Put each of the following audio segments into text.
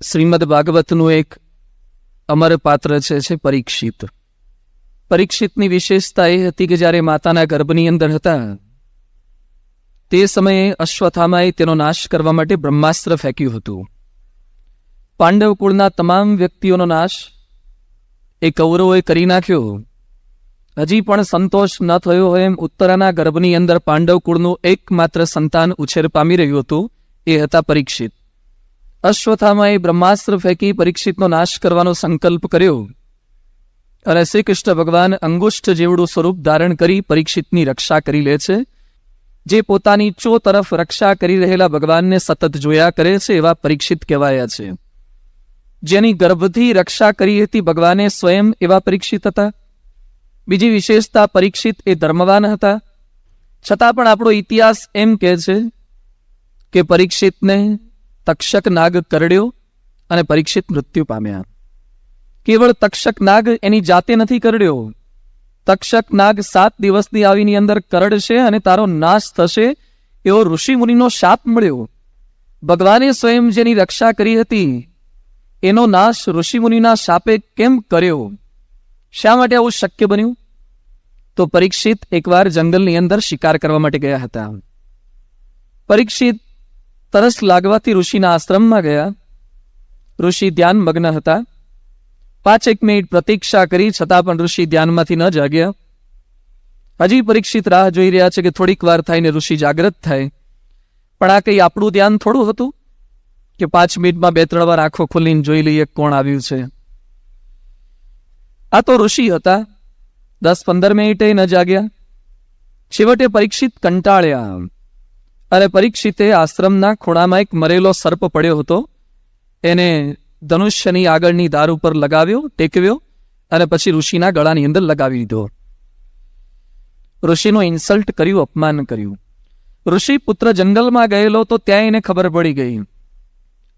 શ્રીમદ ભાગવતનું એક અમર પાત્ર છે પરીક્ષિત. પરીક્ષિતની વિશેષતા એ હતી કે જ્યારે માતાના ગર્ભની અંદર હતા તે સમયે અશ્વત્થામાએ તેનો નાશ કરવા માટે બ્રહ્માસ્ત્ર ફેંક્યું હતું. પાંડવ કુળના તમામ વ્યક્તિઓનો નાશ એ કૌરવોએ કરી નાખ્યો. હજી પણ સંતોષ ન થયો હોય એમ ઉત્તરાના ગર્ભની અંદર પાંડવ કુળનું એકમાત્ર સંતાન ઉછેર પામી રહ્યું હતું, એ હતા પરીક્ષિત. અશ્વત્થામાએ બ્રહ્માસ્ત્ર ફેંકી પરીક્ષિતનો નાશ કરવાનો સંકલ્પ કર્યો અને શ્રી કૃષ્ણ ભગવાન અંગુષ્ઠ જેવડું સ્વરૂપ ધારણ કરી પરીક્ષિતની રક્ષા કરી લે છે. જે પોતાની ચો તરફ રક્ષા કરી રહેલા ભગવાનને સતત જોયા કરે છે એવા પરીક્ષિત કહેવાયા છે. જેની ગર્ભથી રક્ષા કરી હતી ભગવાને સ્વયં એવા પરીક્ષિત હતા. બીજી વિશેષતા, પરીક્ષિત એ ધર્મવાન હતા. છતાં પણ આપણો ઇતિહાસ એમ કહે છે કે પરીક્ષિતને તક્ષક નાગ કરડ્યો અને પરીક્ષિત મૃત્યુ પામ્યા. કેવળ તક્ષક નાગ એની જાતે નથી કરડ્યો. તક્ષક નાગ 7 દિવસની આવીની અંદર કરડશે અને તારો નાશ થશે એવો ઋષિમુનિનો શાપ મળ્યો. ભગવાને સ્વયં જેની રક્ષા કરી હતી એનો નાશ ઋષિમુનિના શાપે કેમ કર્યો? શા માટે આવું શક્ય બન્યું? તો પરીક્ષિત એકવાર જંગલની અંદર શિકાર કરવા માટે ગયા હતા. પરીક્ષિત તરસ લાગવાથી ઋષિના આશ્રમમાં ગયા. ઋષિ ધ્યાન મગ્ન હતા. 5 મિનિટ પ્રતીક્ષા કરી છતાં પણ ઋષિ ધ્યાનમાંથી ન જાગ્યા. હજી પરીક્ષિત રાહ જોઈ રહ્યા છે કે થોડીક વાર થઈને ઋષિ જાગ્રત થાય. પણ આ કંઈ આપણું ધ્યાન થોડું હતું કે 5 મિનિટમાં 2-3 વાર આંખો ખોલીને જોઈ લઈએ કોણ આવ્યું છે. આ તો ઋષિ હતા. 10-15 મિનિટે ન જાગ્યા. છેવટે પરીક્ષિત કંટાળ્યા અને પરીક્ષિતે આશ્રમના ખૂણામાં એક મરેલો સર્પ પડ્યો હતો એને ધનુષ્યની આગળની ધાર ઉપર લગાવ્યો, ટેકવ્યો અને પછી ઋષિના ગળાની અંદર લગાવી દીધો. ઋષિનું ઇન્સલ્ટ કર્યું, અપમાન કર્યું. ઋષિ પુત્ર જંગલમાં ગયેલો તો ત્યાં એને ખબર પડી ગઈ.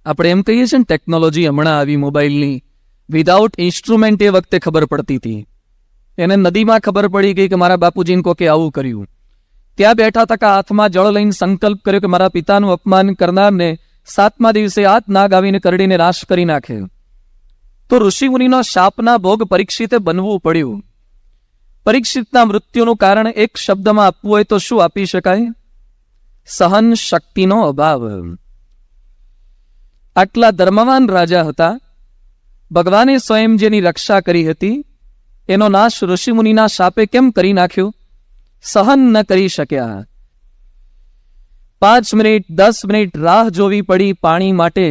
આપણે એમ કહીએ છીએ ને ટેકનોલોજી હમણાં આવી મોબાઈલની, વિધાઉટ ઇન્સ્ટ્રુમેન્ટ એ વખતે ખબર પડતી હતી. એને નદીમાં ખબર પડી ગઈ કે મારા બાપુજીને કોકે આવું કર્યું. ત્યાં બેઠા તકા હાથમાં જળ લઈને સંકલ્પ કર્યો કે મારા પિતાનું અપમાન કરનારને 7મા દિવસે આ નાગ આવીને કરડીને નાશ કરી નાખે. તો ઋષિમુનિનો શાપના ભોગ પરીક્ષિતે બનવું પડ્યું. પરીક્ષિતના મૃત્યુનું કારણ એક શબ્દમાં આપવું હોય તો શું આપી શકાય? સહન શક્તિનો અભાવ. આટલા ધર્મવાન રાજા હતા. ભગવાને સ્વયં જેની રક્ષા કરી હતી એનો નાશ ઋષિમુનિના શાપે કેમ કરી નાખ્યો? સહન ન કરી શક્યા. 5 મિનિટ 10 મિનિટ રાહ જોવી પડી પાણી માટે,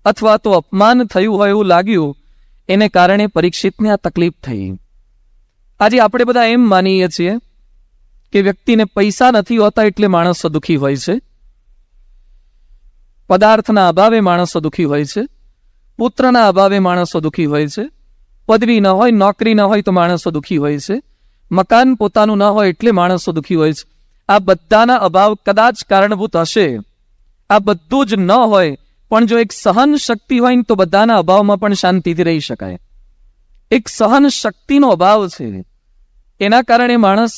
અથવા તો અપમાન થયું હોય એવું લાગ્યું, એને કારણે પરીક્ષિતને આ તકલીફ થઈ. આજે આપણે બધા એમ માનીએ છીએ કે વ્યક્તિને પૈસા નથી હોતા એટલે માણસો દુઃખી હોય છે. પદાર્થના અભાવે માણસો દુઃખી હોય છે. પુત્રના અભાવે માણસો દુઃખી હોય છે. પદવી ન હોય, નોકરી ન હોય તો માણસો દુઃખી હોય છે. મકાન પોતાનું ન હોય એટલે માણસો દુઃખી હોય છે. આ બધાના અભાવ કદાચ કારણભૂત હશે. આ બધું જ ન હોય પણ જો એક સહન શક્તિ હોય ને તો બધાના અભાવમાં પણ શાંતિથી રહી શકાય. એક સહન શક્તિનો અભાવ છે, એના કારણે માણસ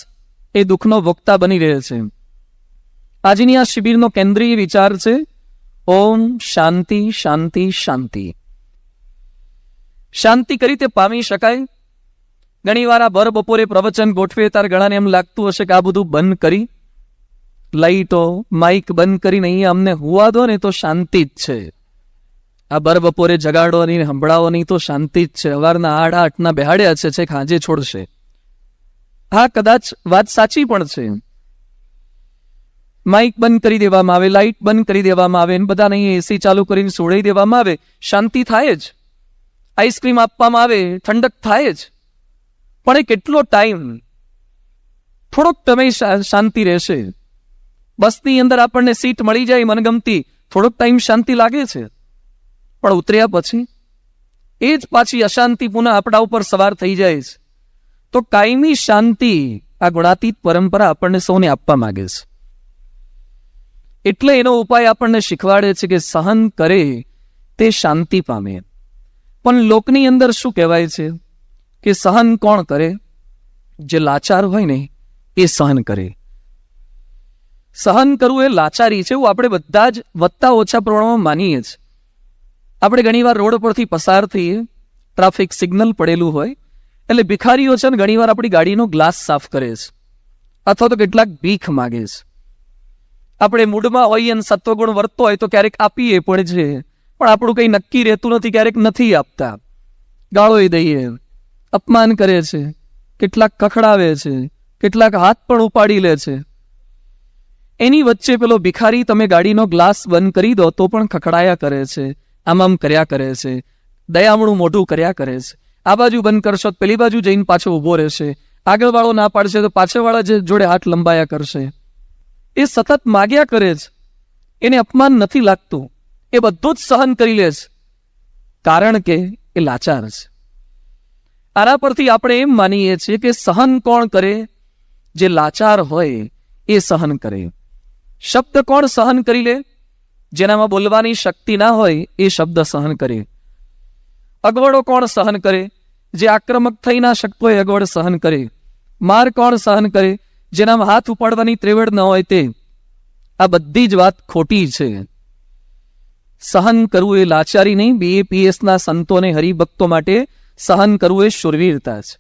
એ દુઃખનો ભોગતા બની રહે છે. આજની આ શિબિરનો કેન્દ્રીય વિચાર છે ઓમ શાંતિ શાંતિ શાંતિ. શાંતિ કઈ રીતે પામી શકાય? ઘણી વાર આ ભર બપોરે પ્રવચન ગોઠવે ત્યારે ઘણાને એમ લાગતું હશે કે આ બધું બંધ કરી, લાઈટો માઇક બંધ કરીને અહીંયા અમને હુવા દો ને તો શાંતિ જ છે. આ ભર બપોરે જગાડો નહીં, સંભળાવો નહીં તો શાંતિ જ છે. સવારના 8:08 બેહાડ્યા છે ખાંજે છોડશે. હા, કદાચ વાત સાચી પણ છે. માઇક બંધ કરી દેવામાં આવે, લાઇટ બંધ કરી દેવામાં આવે, બધાને એસી ચાલુ કરીને સોડાઈ દેવામાં આવે, શાંતિ થાય જ. આઈસ્ક્રીમ આપવામાં આવે, ઠંડક થાય જ. પણ એ કેટલો ટાઈમ? થોડોક સમય શાંતિ રહેશે. બસની અંદર આપણને સીટ મળી જાય મનગમતી, થોડોક ટાઈમ શાંતિ લાગે છે. પણ ઉતર્યા પછી એ જ પાછી અશાંતિ પુનઃ આપણા ઉપર સવાર થઈ જાય છે. તો કાયમી શાંતિ આ ગુણાતીત પરંપરા આપણને સૌને આપવા માંગે છે. એટલે એનો ઉપાય આપણને શીખવાડે છે કે સહન કરે તે શાંતિ પામે. પણ લોકની અંદર શું કહેવાય છે કે સહન કોણ કરે? જે લાચાર હોય ને એ સહન કરે. સહન કરવું એ લાચારી છે એવું આપણે બધા જ વત્તા ઓછા પ્રમાણમાં માનીએ છીએ. આપણે ઘણીવાર રોડ પરથી પસાર થઈએ, ટ્રાફિક સિગ્નલ પડેલું હોય એટલે ભિખારીઓ છે ને ઘણીવાર આપણી ગાડીનો ગ્લાસ સાફ કરે છે અથવા તો કેટલાક ભીખ માગે છે. આપણે મૂડમાં હોઈએ અને સત્વગુણ વર્તતો હોય તો ક્યારેક આપીએ પણ છે, પણ આપણું કંઈ નક્કી રહેતું નથી, ક્યારેક નથી આપતા, ગાળોય દઈએ, અપમાન કરે છે, કેટલાક કખડાવે છે, કેટલાક હાથ પણ ઉપાડી લે છે. એની વચ્ચે પેલો ભિખારી તમે ગાડીનો ગ્લાસ બંધ કરી દો તો પણ ખખડાયા કરે છે, આમ કર્યા કરે છે, દયામણું મોઢું કર્યા કરે છે. આ બાજુ બંધ કરશો તો પેલી બાજુ જઈને પાછો ઊભો રહેશે, આગળવાળો ના પાડશે તો પાછળવાળા જે જોડે હાથ લંબાયા કરશે. એ સતત માગ્યા કરે છે, એને અપમાન નથી લાગતું, એ બધું જ સહન કરી લે છે, કારણ કે એ લાચાર છે. આના પરથી આપણે એમ માનીએ છીએ કે સહન કોણ કરે? જે લાચાર હોય એ સહન કરે. શબ્દ કોણ સહન કરી લે? જેનામાં બોલવાની શક્તિ ના હોય એ શબ્દ સહન કરે. અગવડો કોણ સહન કરે? જે આક્રમક થઈ ના શકતો હોય અગવડ સહન કરે. માર કોણ સહન કરે? જેનામાં હાથ ઉપાડવાની ત્રેવડ ન હોય તે. આ બધી જ વાત ખોટી છે. સહન કરવું એ લાચારી નહીં. BAPS ના સંતો અને હરિભક્તો માટે સહન કરવું એ શૂરવીરતા છે.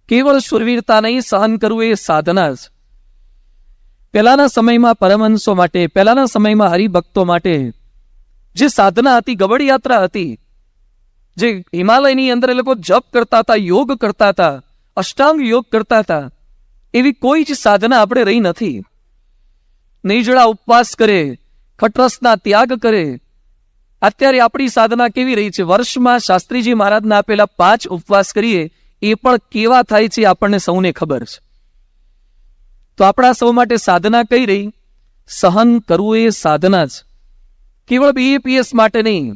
કેવળ શૂરવીરતા નહીં, સહન કરવું એ સાધના છે. પહેલાના સમયમાં પરમહંસો માટે, પહેલાના સમયમાં હરિભક્તો માટે જે સાધના હતી, ગબડ યાત્રા હતી, જે હિમાલયની અંદર એ લોકો જપ કરતા હતા, યોગ કરતા હતા, અષ્ટાંગ યોગ કરતા હતા, એવી કોઈ જ સાધના આપણે રહી નથી. નિર્જળા ઉપવાસ કરે, ખટરસના ત્યાગ કરે. અત્યારે આપણી સાધના કેવી રહી છે? વર્ષમાં શાસ્ત્રીજી મહારાજના આપેલા 5 ઉપવાસ કરીએ એ પણ કેવા થાય છે આપણને સૌને ખબર છે. તો આપણા સૌ માટે સાધના કઈ રહી? સહન કરવું એ સાધના જ. કેવળ BAPS માટે નહીં,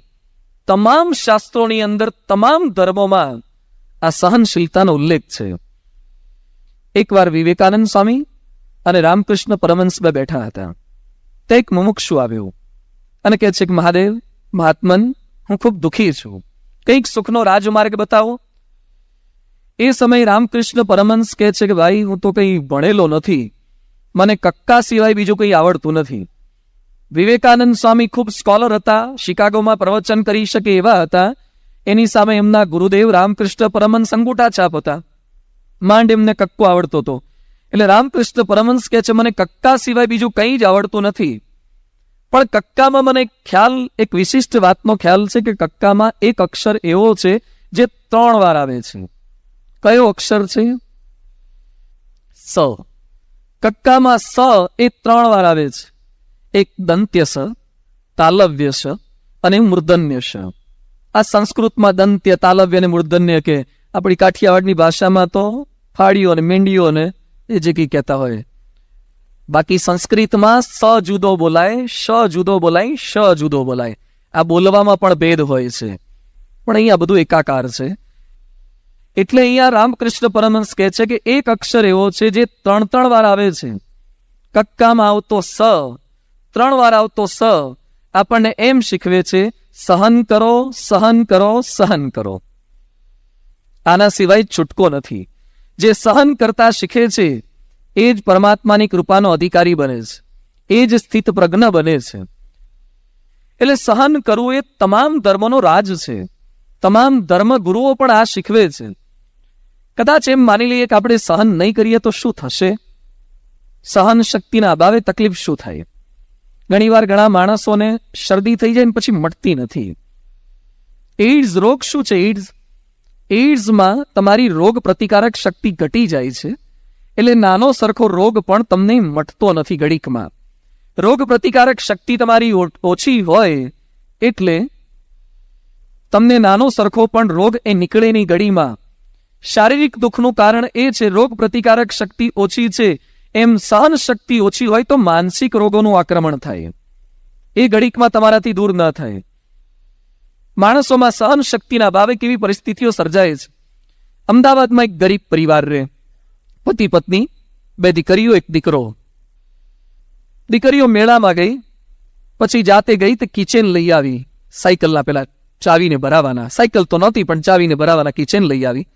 તમામ શાસ્ત્રોની અંદર, તમામ ધર્મોમાં આ સહનશીલતાનો ઉલ્લેખ છે. એકવાર વિવેકાનંદ સ્વામી અને રામકૃષ્ણ પરમહંસ બેઠા હતા. તે એક મુમુક્ષુ આવ્યો અને કહે છે કે મહાદેવ, મહાત્મન, હું ખૂબ દુઃખી છું, કંઈક સુખનો રાજમાર્ગ બતાવો. એ સમયે રામકૃષ્ણ પરમહંસ કહે છે કે ભાઈ, હું તો કંઈ ભણેલો નથી, મને કક્કા સિવાય બીજું કંઈ આવડતું નથી. વિવેકાનંદ સ્વામી ખૂબ સ્કોલર હતા, શિકાગોમાં પ્રવચન કરી શકે એવા હતા. એની સામે એમના ગુરુદેવ રામકૃષ્ણ પરમહંસ અંગૂઠા છાપ હતા. માંડ એમને કક્કો આવડતો હતો. એટલે રામકૃષ્ણ પરમહંસ કહે છે મને કક્કા સિવાય બીજું કંઈ જ આવડતું નથી, પણ કક્કામાં મને ખ્યાલ, એક વિશિષ્ટ વાતનો ખ્યાલ છે કે કક્કામાં એક અક્ષર એવો છે જે 3 વાર આવે છે. કયો અક્ષર છે? સ. કક્કામાં સ એ 3 વાર આવે છે. એક દંત્ય સ, તાલવ્ય સ અને મૂર્ધન્ય સ. આ સંસ્કૃતમાં દંત્ય, તાલવ્ય અને મૂર્ધન્ય કે આપણી કાઠિયાવાડની ભાષામાં તો ફાડીઓ અને મેંડીઓ ને એ જે કંઈ કહેતા હોય. બાકી સંસ્કૃતમાં સ જુદો બોલાય, શ જુદો બોલાય, શ જુદો બોલાય. આ બોલવામાં પણ ભેદ હોય છે, પણ અહીંયા બધું એકાકાર છે. એટલે અહીંયા રામકૃષ્ણ પરમહંસ કહે છે કે એક અક્ષર એવો છે જે 3 વાર આવે છે. કક્કામાં આવતો સ, 3 વાર આવતો સ આપણને એમ શીખવે છે સહન કરો, સહન કરો, સહન કરો. આના સિવાય છૂટકો નથી. જે સહન કરતા શીખે છે એ જ પરમાત્માની કૃપાનો અધિકારી બને છે, એ જ સ્થિત પ્રજ્ઞ બને છે. એટલે સહન કરવું એ તમામ ધર્મનો રાજ છે. તમામ ધર્મ ગુરુઓ પણ આ શીખવે છે. કદાચ એમ માની લઈએ કે આપણે સહન નહીં કરીએ તો શું થશે? સહન શક્તિના અભાવે તકલીફ શું થાય? ઘણીવાર ઘણા માણસોને શરદી થઈ જાય ને પછી મટતી નથી. એઇડ્સ રોગ શું છે? એઇડ્સમાં તમારી રોગ પ્રતિકારક શક્તિ ઘટી જાય છે. એટલે નાનો સરખો રોગ પણ તમને મટતો નથી ઘડીકમાં. રોગ પ્રતિકારક શક્તિ તમારી ઓછી હોય એટલે તમને નાનો સરખો પણ રોગ એ નીકળે નહીં ઘડીમાં. શારીરિક દુઃખનું કારણ એ છે રોગ પ્રતિકારક શક્તિ ઓછી છે. એમ સહન શક્તિ ઓછી હોય તો માનસિક રોગોનું આક્રમણ થાય, એ ઘડીકમાં તમારાથી દૂર ન થાય. માણસોમાં સહન શક્તિના અભાવે કેવી પરિસ્થિતિઓ સર્જાય છે. અમદાવાદમાં એક ગરીબ પરિવાર રહે, પતિ પત્ની, 2 દીકરીઓ, 1 દીકરો. દીકરીઓ મેળામાં ગઈ, પછી જાતે ગઈ તો કિચેન લઈ આવી. સાયકલના પેલા ચાવીને ભરાવાના, સાયકલ તો નહોતી પણ ચાવીને ભરાવાના કિચેન લઈ આવી.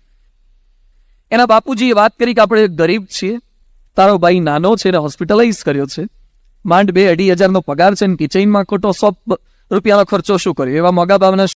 એના બાપુજીએ વાત કરી કે આપણે ગરીબ છીએ, તારો ભાઈ નાનો છે ને હોસ્પિટલાઇઝ કર્યો છે, માંડ 2-2.5 હજારનો પગાર છે ને કિચેનમાં ખોટો 100 રૂપિયાનો ખર્ચો શું કર્યો? એવા મોગા ભાવના